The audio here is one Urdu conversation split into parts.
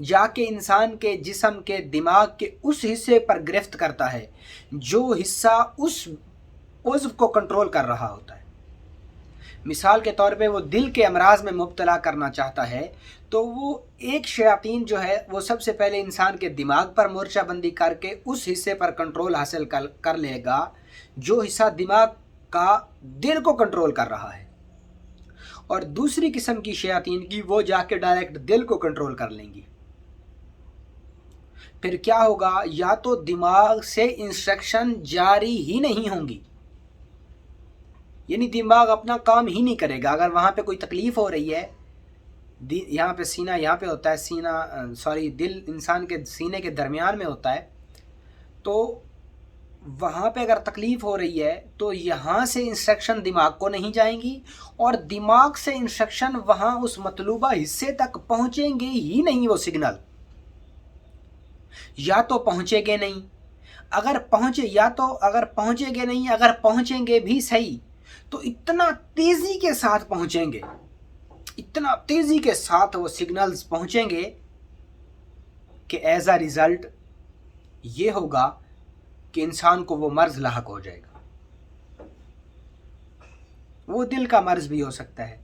جا کے انسان کے جسم کے دماغ کے اس حصے پر گرفت کرتا ہے جو حصہ اس عضو کو کنٹرول کر رہا ہوتا ہے۔ مثال کے طور پہ وہ دل کے امراض میں مبتلا کرنا چاہتا ہے تو وہ ایک شیاطین جو ہے وہ سب سے پہلے انسان کے دماغ پر مورچہ بندی کر کے اس حصے پر کنٹرول حاصل کر لے گا جو حصہ دماغ کا دل کو کنٹرول کر رہا ہے، اور دوسری قسم کی شیاطین کی وہ جا کے ڈائریکٹ دل کو کنٹرول کر لیں گی۔ پھر کیا ہوگا، یا تو دماغ سے انسٹرکشن جاری ہی نہیں ہوں گی، یعنی دماغ اپنا کام ہی نہیں کرے گا۔ اگر وہاں پہ کوئی تکلیف ہو رہی ہے، یہاں پہ سینہ یہاں پہ ہوتا ہے، دل انسان کے سینے کے درمیان میں ہوتا ہے، تو وہاں پہ اگر تکلیف ہو رہی ہے تو یہاں سے انسٹرکشن دماغ کو نہیں جائیں گی، اور دماغ سے انسٹرکشن وہاں اس مطلوبہ حصے تک پہنچیں گے ہی نہیں۔ وہ سگنل یا تو پہنچے گے نہیں، اگر پہنچے گے نہیں، اگر پہنچیں گے بھی صحیح تو اتنا تیزی کے ساتھ پہنچیں گے، اتنا تیزی کے ساتھ وہ سگنلز پہنچیں گے کہ ایز اے ریزلٹ یہ ہوگا کہ انسان کو وہ مرض لاحق ہو جائے گا۔ وہ دل کا مرض بھی ہو سکتا ہے،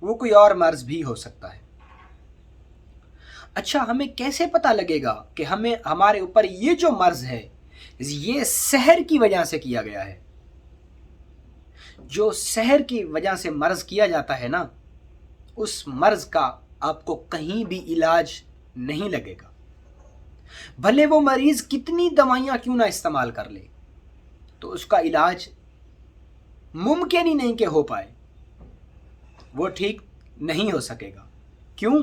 وہ کوئی اور مرض بھی ہو سکتا ہے۔ اچھا، ہمیں کیسے پتہ لگے گا کہ ہمارے اوپر یہ جو مرض ہے یہ سحر کی وجہ سے کیا گیا ہے؟ جو سحر کی وجہ سے مرض کیا جاتا ہے نا، اس مرض کا آپ کو کہیں بھی علاج نہیں لگے گا، بھلے وہ مریض کتنی دوائیاں کیوں نہ استعمال کر لے، تو اس کا علاج ممکن ہی نہیں کہ ہو پائے، وہ ٹھیک نہیں ہو سکے گا۔ کیوں؟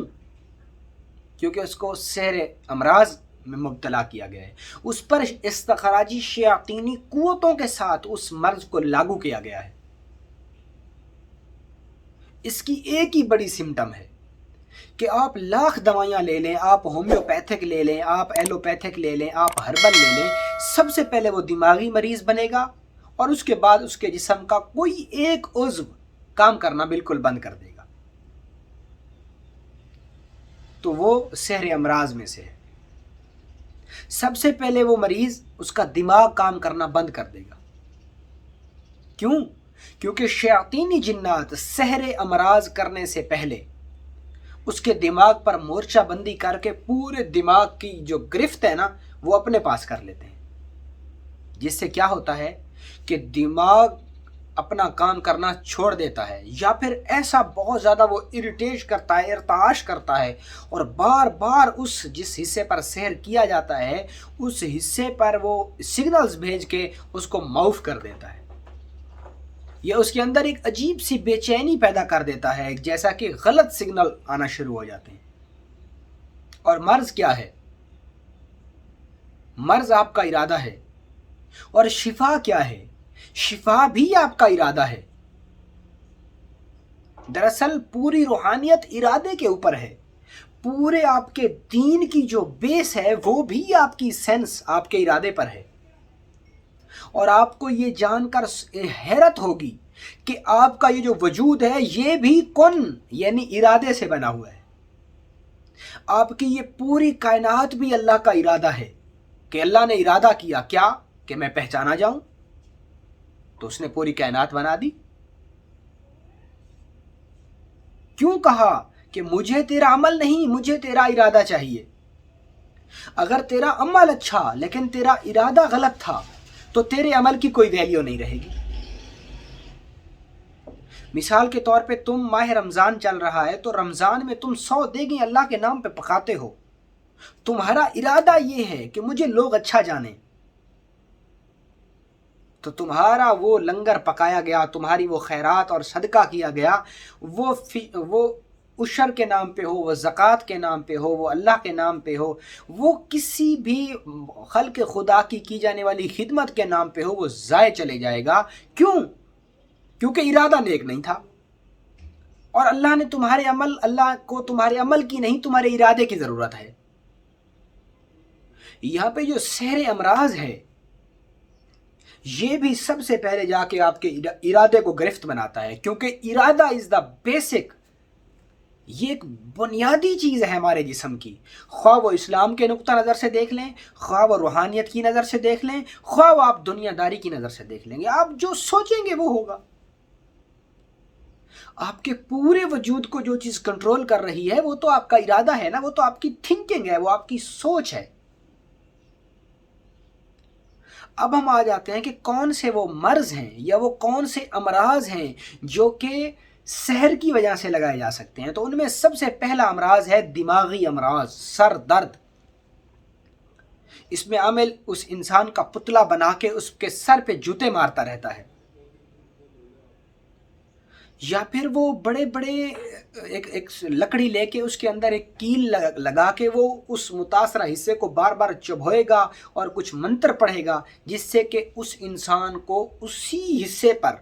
کیونکہ اس کو سحر امراض میں مبتلا کیا گیا ہے، اس پر استخراجی شیاطینی قوتوں کے ساتھ اس مرض کو لاگو کیا گیا ہے۔ اس کی ایک ہی بڑی سمٹم ہے کہ آپ لاکھ دوائیاں لے لیں، آپ ہومیوپیتھک لے لیں، آپ ایلوپیتھک لے لیں، آپ ہربل لے لیں، سب سے پہلے وہ دماغی مریض بنے گا، اور اس کے بعد اس کے جسم کا کوئی ایک عضو کام کرنا بالکل بند کر دے گا۔ تو وہ سحر امراض میں سے ہے۔ سب سے پہلے وہ مریض اس کا دماغ کام کرنا بند کر دے گا۔ کیوں؟ کیونکہ شیاطینی جنات سحر امراض کرنے سے پہلے اس کے دماغ پر مورچہ بندی کر کے پورے دماغ کی جو گرفت ہے نا وہ اپنے پاس کر لیتے ہیں، جس سے کیا ہوتا ہے کہ دماغ اپنا کام کرنا چھوڑ دیتا ہے، یا پھر ایسا بہت زیادہ وہ اریٹیٹ کرتا ہے، ارتعاش کرتا ہے، اور بار بار اس جس حصے پر سحر کیا جاتا ہے اس حصے پر وہ سگنلز بھیج کے اس کو معاف کر دیتا ہے۔ یہ اس کے اندر ایک عجیب سی بے چینی پیدا کر دیتا ہے، جیسا کہ غلط سگنل آنا شروع ہو جاتے ہیں۔ اور مرض کیا ہے؟ مرض آپ کا ارادہ ہے، اور شفا کیا ہے؟ شفا بھی آپ کا ارادہ ہے۔ دراصل پوری روحانیت ارادے کے اوپر ہے، پورے آپ کے دین کی جو بیس ہے وہ بھی آپ کی سینس آپ کے ارادے پر ہے۔ اور آپ کو یہ جان کر حیرت ہوگی کہ آپ کا یہ جو وجود ہے یہ بھی کن یعنی ارادے سے بنا ہوا ہے۔ آپ کی یہ پوری کائنات بھی اللہ کا ارادہ ہے، کہ اللہ نے ارادہ کیا کیا کہ میں پہچانا جاؤں، تو اس نے پوری کائنات بنا دی۔ کیوں کہا کہ مجھے تیرا عمل نہیں، مجھے تیرا ارادہ چاہیے۔ اگر تیرا عمل اچھا لیکن تیرا ارادہ غلط تھا تو تیرے عمل کی کوئی ویلیو نہیں رہے گی۔ مثال کے طور پہ تم ماہ رمضان چل رہا ہے تو رمضان میں تم 100 دیگیں اللہ کے نام پہ پکاتے ہو، تمہارا ارادہ یہ ہے کہ مجھے لوگ اچھا جانیں، تو تمہارا وہ لنگر پکایا گیا، تمہاری وہ خیرات اور صدقہ کیا گیا، وہ عشر کے نام پہ ہو، وہ زکوٰۃ کے نام پہ ہو، وہ اللہ کے نام پہ ہو، وہ کسی بھی خلق خدا کی جانے والی خدمت کے نام پہ ہو، وہ ضائع چلے جائے گا۔ کیوں؟ کیونکہ ارادہ نیک نہیں تھا، اور اللہ کو تمہارے عمل کی نہیں، تمہارے ارادے کی ضرورت ہے۔ یہاں پہ جو سحر امراض ہے یہ بھی سب سے پہلے جا کے آپ کے ارادے کو گرفت بناتا ہے، کیونکہ ارادہ از دا بیسک یہ ایک بنیادی چیز ہے ہمارے جسم کی، خواہ وہ اسلام کے نقطہ نظر سے دیکھ لیں، خواہ وہ روحانیت کی نظر سے دیکھ لیں، خواہ وہ آپ دنیا داری کی نظر سے دیکھ لیں گے، آپ جو سوچیں گے وہ ہوگا۔ آپ کے پورے وجود کو جو چیز کنٹرول کر رہی ہے وہ تو آپ کا ارادہ ہے نا، وہ تو آپ کی تھنکنگ ہے، وہ آپ کی سوچ ہے۔ اب ہم آ جاتے ہیں کہ کون سے وہ مرض ہیں یا وہ کون سے امراض ہیں جو کہ سحر کی وجہ سے لگائے جا سکتے ہیں۔ تو ان میں سب سے پہلا امراض ہے دماغی امراض، سر درد۔ اس میں عامل اس انسان کا پتلا بنا کے اس کے سر پہ جوتے مارتا رہتا ہے، یا پھر وہ بڑے بڑے ایک لکڑی لے کے اس کے اندر ایک کیل لگا کے وہ اس متاثرہ حصے کو بار بار چبھوئے گا اور کچھ منتر پڑھے گا، جس سے کہ اس انسان کو اسی حصے پر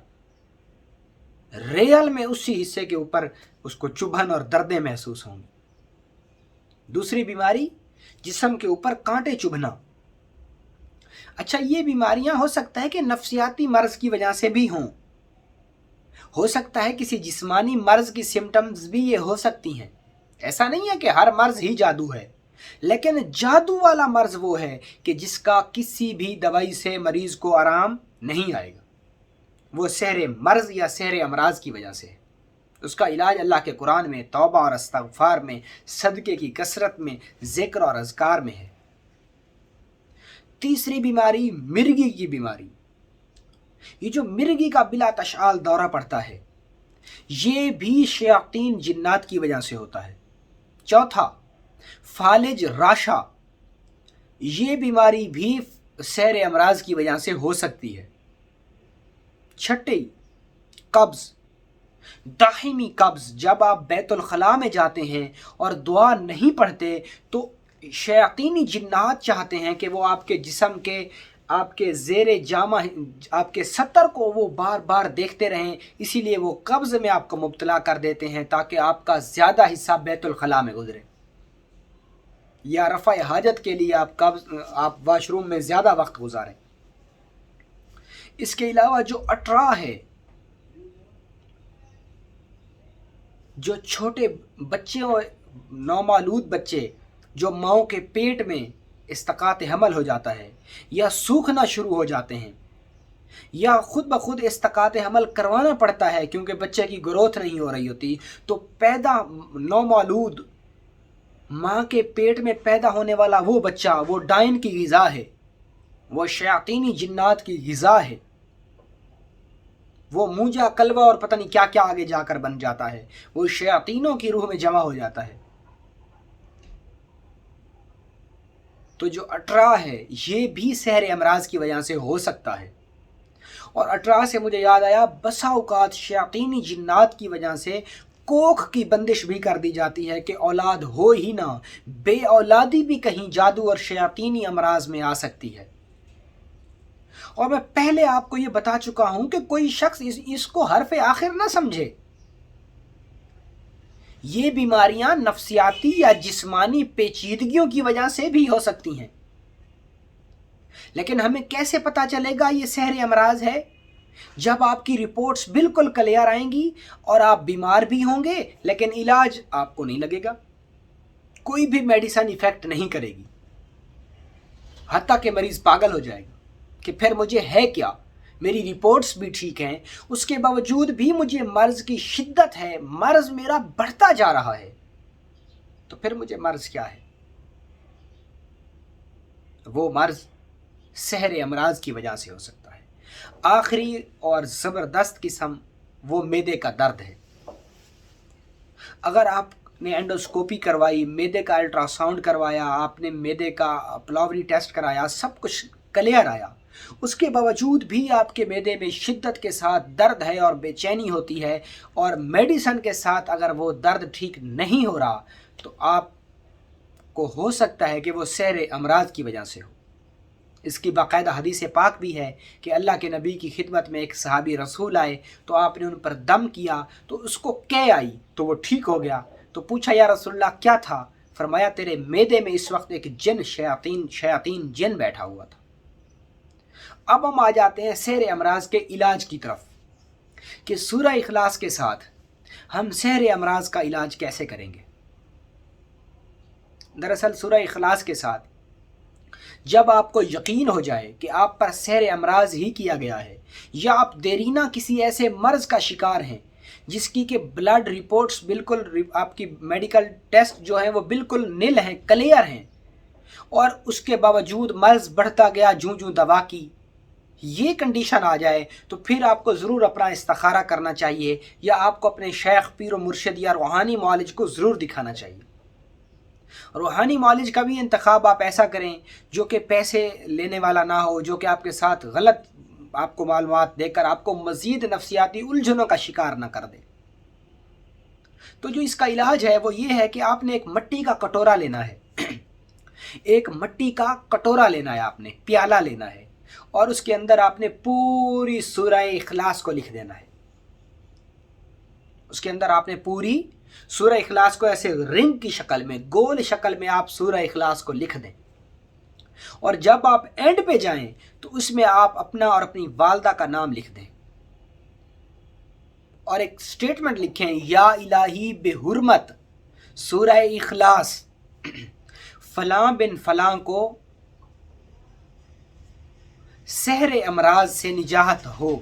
ریل میں اسی حصے کے اوپر اس کو چبھن اور دردیں محسوس ہوں گی۔ دوسری بیماری، جسم کے اوپر کانٹے چبھنا۔ اچھا، یہ بیماریاں ہو سکتا ہے کہ نفسیاتی مرض کی وجہ سے بھی ہوں، ہو سکتا ہے کسی جسمانی مرض کی سمٹمز بھی یہ ہو سکتی ہیں۔ ایسا نہیں ہے کہ ہر مرض ہی جادو ہے، لیکن جادو والا مرض وہ ہے کہ جس کا کسی بھی دوائی سے مریض کو آرام نہیں آئے گا، وہ سحر مرض یا سحر امراض کی وجہ سے ہے۔ اس کا علاج اللہ کے قرآن میں توبہ اور استغفار میں، صدقے کی کثرت میں، ذکر اور اذکار میں ہے۔ تیسری بیماری، مرگی کی بیماری۔ یہ جو مرگی کا بلا تشعال دورہ پڑتا ہے، یہ بھی شیاطین جنات کی وجہ سے ہوتا ہے۔ چوتھا، فالج راشا، یہ بیماری بھی سحر امراض کی وجہ سے ہو سکتی ہے۔ چھٹی، قبض، دائمی قبض۔ جب آپ بیت الخلاء میں جاتے ہیں اور دعا نہیں پڑھتے تو شیاطینی جنات چاہتے ہیں کہ وہ آپ کے جسم کے، آپ کے زیر جامہ، آپ کے ستر کو وہ بار بار دیکھتے رہیں، اسی لیے وہ قبض میں آپ کو مبتلا کر دیتے ہیں تاکہ آپ کا زیادہ حصہ بیت الخلاء میں گزرے، یا رفع حاجت کے لیے آپ واش روم میں زیادہ وقت گزاریں۔ اس کے علاوہ جو اٹرا ہے، جو چھوٹے بچے اور نومولود بچے جو ماؤں کے پیٹ میں استقاط حمل ہو جاتا ہے یا سوکھنا شروع ہو جاتے ہیں یا خود بخود استقاط حمل کروانا پڑتا ہے کیونکہ بچے کی گروتھ نہیں ہو رہی ہوتی، تو پیدا نومولود ماں کے پیٹ میں پیدا ہونے والا وہ بچہ، وہ ڈائن کی غذا ہے، وہ شیاطینی جنات کی غذا ہے، وہ موجا کلوہ اور پتہ نہیں کیا کیا آگے جا کر بن جاتا ہے، وہ شیاطینوں کی روح میں جمع ہو جاتا ہے۔ تو جو اٹرا ہے یہ بھی سحر امراض کی وجہ سے ہو سکتا ہے۔ اور اٹرا سے مجھے یاد آیا، بسا اوقات شیاطینی جنات کی وجہ سے کوکھ کی بندش بھی کر دی جاتی ہے کہ اولاد ہو ہی نہ، بے اولادی بھی کہیں جادو اور شیاطینی امراض میں آ سکتی ہے۔ اور میں پہلے آپ کو یہ بتا چکا ہوں کہ کوئی شخص اس کو حرف آخر نہ سمجھے، یہ بیماریاں نفسیاتی یا جسمانی پیچیدگیوں کی وجہ سے بھی ہو سکتی ہیں۔ لیکن ہمیں کیسے پتا چلے گا یہ سحر امراض ہے؟ جب آپ کی رپورٹس بالکل کلیئر آئیں گی اور آپ بیمار بھی ہوں گے لیکن علاج آپ کو نہیں لگے گا، کوئی بھی میڈیسن ایفیکٹ نہیں کرے گی، حتیٰ کہ مریض پاگل ہو جائے گا کہ پھر مجھے ہے کیا، میری رپورٹس بھی ٹھیک ہیں، اس کے باوجود بھی مجھے مرض کی شدت ہے، مرض میرا بڑھتا جا رہا ہے، تو پھر مجھے مرض کیا ہے؟ وہ مرض سحر امراض کی وجہ سے ہو سکتا ہے۔ آخری اور زبردست قسم وہ معدے کا درد ہے۔ اگر آپ نے انڈوسکوپی کروائی، معدے کا الٹرا ساؤنڈ کروایا، آپ نے معدے کا پلاوری ٹیسٹ کرایا، سب کچھ کلیئر آیا، اس کے باوجود بھی آپ کے معدے میں شدت کے ساتھ درد ہے اور بے چینی ہوتی ہے، اور میڈیسن کے ساتھ اگر وہ درد ٹھیک نہیں ہو رہا تو آپ کو ہو سکتا ہے کہ وہ سحر امراض کی وجہ سے ہو۔ اس کی باقاعدہ حدیث پاک بھی ہے کہ اللہ کے نبی کی خدمت میں ایک صحابی رسول آئے تو آپ نے ان پر دم کیا تو اس کو قے آئی تو وہ ٹھیک ہو گیا، تو پوچھا یا رسول اللہ کیا تھا؟ فرمایا تیرے معدے میں اس وقت ایک جن شیاطین جن بیٹھا ہوا تھا۔ اب ہم آ جاتے ہیں سحر امراض کے علاج کی طرف کہ سورہ اخلاص کے ساتھ ہم سحر امراض کا علاج کیسے کریں گے؟ دراصل سورہ اخلاص کے ساتھ جب آپ کو یقین ہو جائے کہ آپ پر سحر امراض ہی کیا گیا ہے، یا آپ دیرینہ کسی ایسے مرض کا شکار ہیں جس کی کہ بلڈ رپورٹس بالکل، آپ کی میڈیکل ٹیسٹ جو ہیں وہ بالکل نل ہیں، کلیئر ہیں، اور اس کے باوجود مرض بڑھتا گیا جوں جوں دوا کی، یہ کنڈیشن آ جائے، تو پھر آپ کو ضرور اپنا استخارہ کرنا چاہیے، یا آپ کو اپنے شیخ، پیر و مرشد یا روحانی معالج کو ضرور دکھانا چاہیے۔ روحانی معالج کا بھی انتخاب آپ ایسا کریں جو کہ پیسے لینے والا نہ ہو، جو کہ آپ کے ساتھ غلط آپ کو معلومات دے کر آپ کو مزید نفسیاتی الجھنوں کا شکار نہ کر دے۔ تو جو اس کا علاج ہے وہ یہ ہے کہ آپ نے ایک مٹی کا کٹورا لینا ہے، ایک مٹی کا کٹورا لینا ہے، آپ نے پیالہ لینا ہے، اور اس کے اندر آپ نے پوری سورہ اخلاص کو لکھ دینا ہے۔ اس کے اندر آپ نے پوری سورہ اخلاص کو ایسے رنگ کی شکل میں، گول شکل میں آپ سورہ اخلاص کو لکھ دیں، اور جب آپ اینڈ پہ جائیں تو اس میں آپ اپنا اور اپنی والدہ کا نام لکھ دیں، اور ایک سٹیٹمنٹ لکھیں، یا الہی بحرمت سورہ اخلاص فلاں بن فلاں کو سحر امراض سے نجات ہو،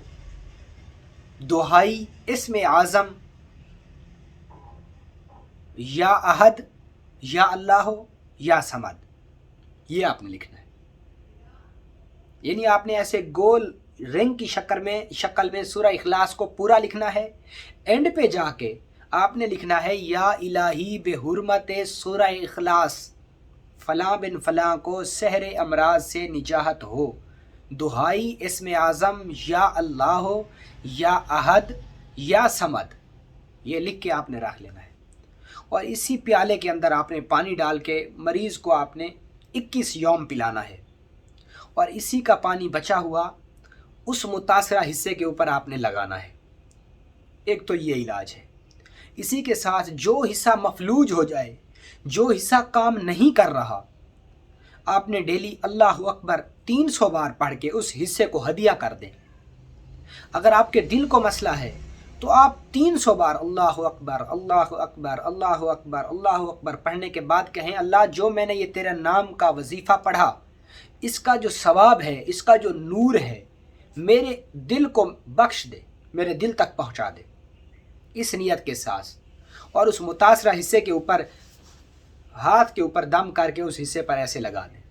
دہائی اسم اعظم یا احد یا اللہ یا سمد، یہ آپ نے لکھنا ہے۔ یعنی آپ نے ایسے گول رنگ کی شکل میں سورہ اخلاص کو پورا لکھنا ہے، اینڈ پہ جا کے آپ نے لکھنا ہے، یا الہی بحرمت سورہ اخلاص فلاں بن فلاں کو سحر امراض سے نجات ہو، دہائی اسم اعظم یا اللہ یا احد یا سمد، یہ لکھ کے آپ نے رکھ لینا ہے۔ اور اسی پیالے کے اندر آپ نے پانی ڈال کے مریض کو آپ نے 21 یوم پلانا ہے، اور اسی کا پانی بچا ہوا اس متاثرہ حصے کے اوپر آپ نے لگانا ہے۔ ایک تو یہ علاج ہے۔ اسی کے ساتھ جو حصہ مفلوج ہو جائے، جو حصہ کام نہیں کر رہا، آپ نے ڈیلی اللہ اکبر 300 بار پڑھ کے اس حصے کو ہدیہ کر دیں۔ اگر آپ کے دل کو مسئلہ ہے تو آپ 300 بار اللہ اکبر اللہ اکبر اللہ اکبر اللہ اکبر پڑھنے کے بعد کہیں، اللہ جو میں نے یہ تیرے نام کا وظیفہ پڑھا، اس کا جو ثواب ہے، اس کا جو نور ہے، میرے دل کو بخش دے، میرے دل تک پہنچا دے، اس نیت کے ساتھ، اور اس متاثرہ حصے کے اوپر ہاتھ کے اوپر دم کر کے اس حصے پر ایسے لگا دیں۔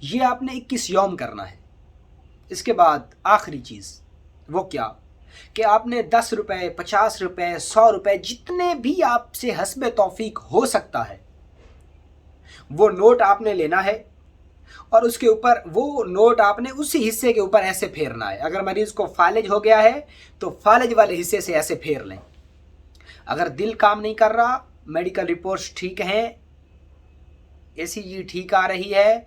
یہ آپ نے 21 یوم کرنا ہے۔ اس کے بعد آخری چیز وہ کیا کہ آپ نے 10 روپے 50 روپے 100 روپے جتنے بھی آپ سے حسب توفیق ہو سکتا ہے، وہ نوٹ آپ نے لینا ہے، اور اس کے اوپر وہ نوٹ آپ نے اسی حصے کے اوپر ایسے پھیرنا ہے۔ اگر مریض کو فالج ہو گیا ہے تو فالج والے حصے سے ایسے پھیر لیں۔ اگر دل کام نہیں کر رہا، میڈیکل رپورٹس ٹھیک ہیں، ECG ٹھیک آ رہی ہے،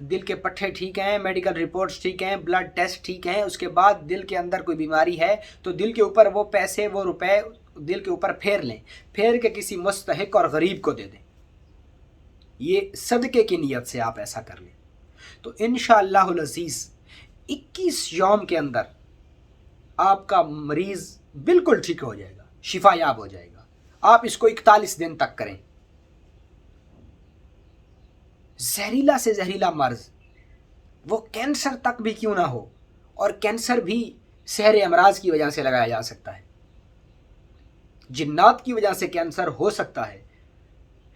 دل کے پٹھے ٹھیک ہیں، میڈیکل رپورٹس ٹھیک ہیں، بلڈ ٹیسٹ ٹھیک ہیں، اس کے بعد دل کے اندر کوئی بیماری ہے تو دل کے اوپر وہ پیسے، وہ روپے دل کے اوپر پھیر لیں، پھیر کے کسی مستحق اور غریب کو دے دیں۔ یہ صدقے کی نیت سے آپ ایسا کر لیں تو انشاءاللہ العزیز 21 یوم کے اندر آپ کا مریض بالکل ٹھیک ہو جائے گا، شفا یاب ہو جائے گا۔ آپ اس کو 41 دن تک کریں۔ زہریلا سے زہریلا مرض، وہ کینسر تک بھی کیوں نہ ہو، اور کینسر بھی سحر امراض کی وجہ سے لگایا جا سکتا ہے، جنات کی وجہ سے کینسر ہو سکتا ہے،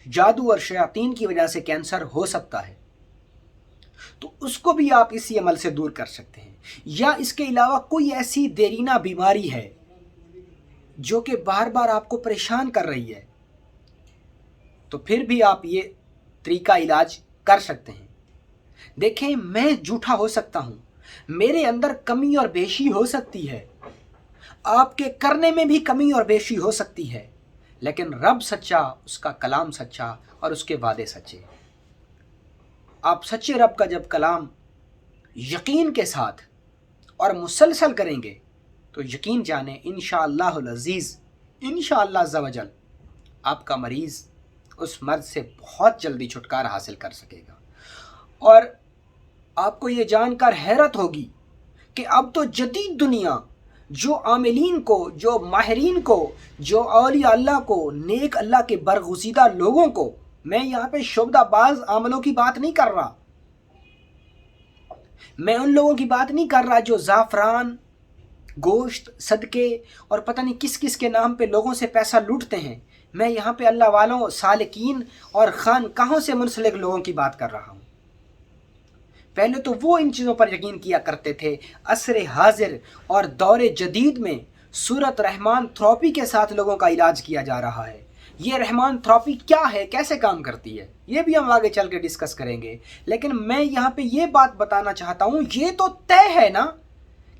جادو اور شیاطین کی وجہ سے کینسر ہو سکتا ہے، تو اس کو بھی آپ اسی عمل سے دور کر سکتے ہیں۔ یا اس کے علاوہ کوئی ایسی دیرینہ بیماری ہے جو کہ بار بار آپ کو پریشان کر رہی ہے، تو پھر بھی آپ یہ طریقہ علاج کر سکتے ہیں۔ دیکھیں، میں جھوٹا ہو سکتا ہوں، میرے اندر کمی اور بیشی ہو سکتی ہے، آپ کے کرنے میں بھی کمی اور بیشی ہو سکتی ہے، لیکن رب سچا، اس کا کلام سچا، اور اس کے وعدے سچے۔ آپ سچے رب کا جب کلام یقین کے ساتھ اور مسلسل کریں گے تو یقین جانیں انشاءاللہ العزیز، انشاءاللہ عز و جل، آپ کا مریض اس مرض سے بہت جلدی چھٹکارا حاصل کر سکے گا۔ اور آپ کو یہ جان کر حیرت ہوگی کہ اب تو جدید دنیا جو عاملین کو، جو ماہرین کو، جو اولیاء اللہ کو، نیک اللہ کے برگزیدہ لوگوں کو، میں یہاں پہ شعبدہ باز عملوں کی بات نہیں کر رہا، میں ان لوگوں کی بات نہیں کر رہا جو زعفران، گوشت، صدقے اور پتہ نہیں کس کس کے نام پہ لوگوں سے پیسہ لوٹتے ہیں. میں یہاں پہ اللہ والوں، سالکین اور خانقاہوں سے منسلک لوگوں کی بات کر رہا ہوں. پہلے تو وہ ان چیزوں پر یقین کیا کرتے تھے. عصر حاضر اور دور جدید میں صورت رحمان تھراپی کے ساتھ لوگوں کا علاج کیا جا رہا ہے. یہ رحمان تھراپی کیا ہے، کیسے کام کرتی ہے، یہ بھی ہم آگے چل کے ڈسکس کریں گے. لیکن میں یہاں پہ یہ بات بتانا چاہتا ہوں، یہ تو طے ہے نا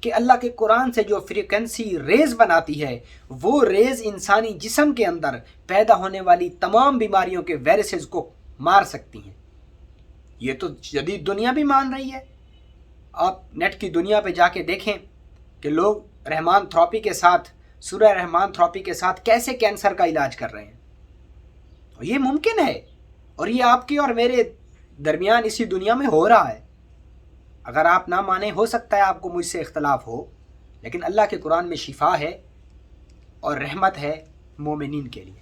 کہ اللہ کے قرآن سے جو فریکوینسی ریز بناتی ہے، وہ ریز انسانی جسم کے اندر پیدا ہونے والی تمام بیماریوں کے وائرسز کو مار سکتی ہیں. یہ تو جدید دنیا بھی مان رہی ہے. آپ نیٹ کی دنیا پہ جا کے دیکھیں کہ لوگ رحمان تھراپی کے ساتھ، سورہ رحمان تھراپی کے ساتھ کیسے کینسر کا علاج کر رہے ہیں. یہ ممکن ہے، اور یہ آپ کے اور میرے درمیان اسی دنیا میں ہو رہا ہے. اگر آپ نہ مانیں، ہو سکتا ہے آپ کو مجھ سے اختلاف ہو، لیکن اللہ کے قرآن میں شفا ہے اور رحمت ہے مومنین کے لیے.